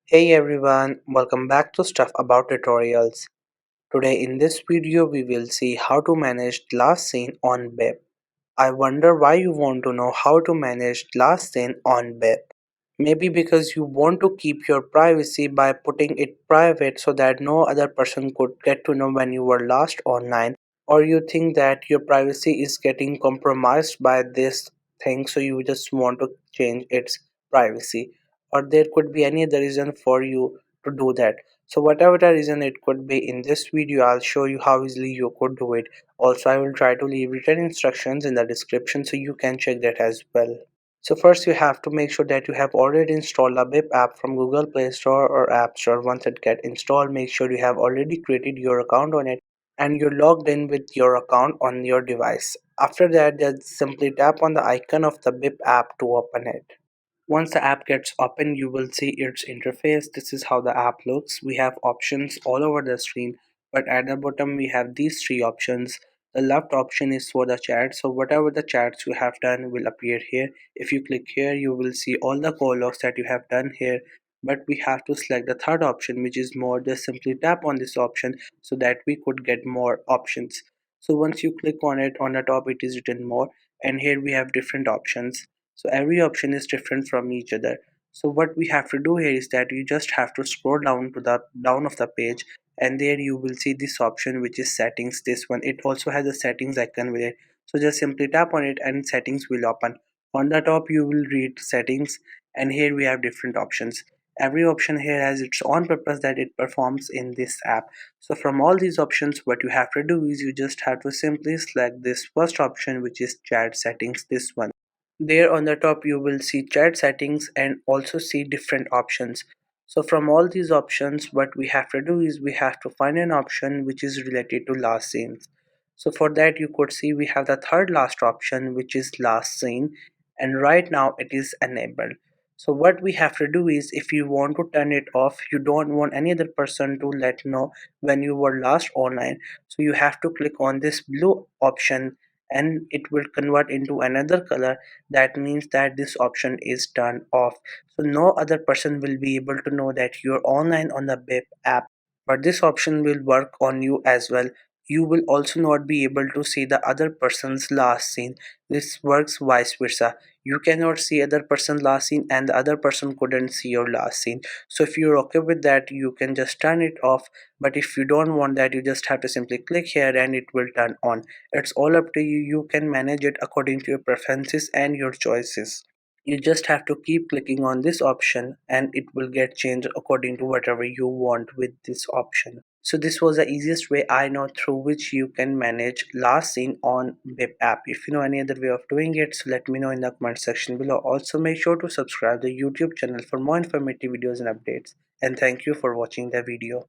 Hey everyone, welcome back to Stuff About Tutorials. Today in this video we will see how to manage last scene on web. I wonder why you want to know how to manage last scene on web. Maybe because you want to keep your privacy by putting it private so that no other person could get to know when you were last online, or you think that your privacy is getting compromised by this thing so you just want to change its privacy, or there could be any other reason for you to do that. So whatever the reason it could be, in this video I'll show you how easily you could do it. Also, I will try to leave written instructions in the description so you can check that as well. So first you have to make sure that you have already installed a BIP app from Google Play Store or App Store. Once it gets installed, make sure you have already created your account on it and you're logged in with your account on your device. After that, just simply tap on the icon of the BIP app to open it. Once the app gets open, you will see its interface. This is how the app looks. We have options all over the screen, but at the bottom we have these three options. The left option is for the chat, so whatever the chats you have done will appear here. If you click here, you will see all the call logs that you have done here. But we have to select the third option, which is more. Just simply tap on this option so that we could get more options. So once you click on it, on the top it is written more, and here we have different options. So every option is different from each other. So what we have to do here is that you just have to scroll down to the down of the page, and there you will see this option which is settings. This one, it also has a settings icon with it. So just simply tap on it and settings will open. On the top you will read settings, and here we have different options. Every option here has its own purpose that it performs in this app. So from all these options, what you have to do is you just have to simply select this first option, which is chat settings, this one. There on the top you will see chat settings and also see different options. So from all these options, what we have to do is we have to find an option which is related to last scenes. So for that you could see we have the third last option, which is last scene, and right now it is enabled. So what we have to do is, if you want to turn it off, you don't want any other person to let know when you were last online, so you have to click on this blue option and it will convert into another color. That means that this option is turned off, so no other person will be able to know that you're online on the BIP app. But this option will work on you as well. You will also not be able to see the other person's last scene. This works vice versa. You cannot see other person's last scene and the other person couldn't see your last scene. So if you're okay with that, you can just turn it off. But if you don't want that, you just have to simply click here and it will turn on. It's all up to you. You can manage it according to your preferences and your choices. You just have to keep clicking on this option and it will get changed according to whatever you want with this option. So this was the easiest way I know through which you can manage last seen on BIP app. If you know any other way of doing it, so let me know in the comment section below. Also make sure to subscribe the YouTube channel for more informative videos and updates. And thank you for watching the video.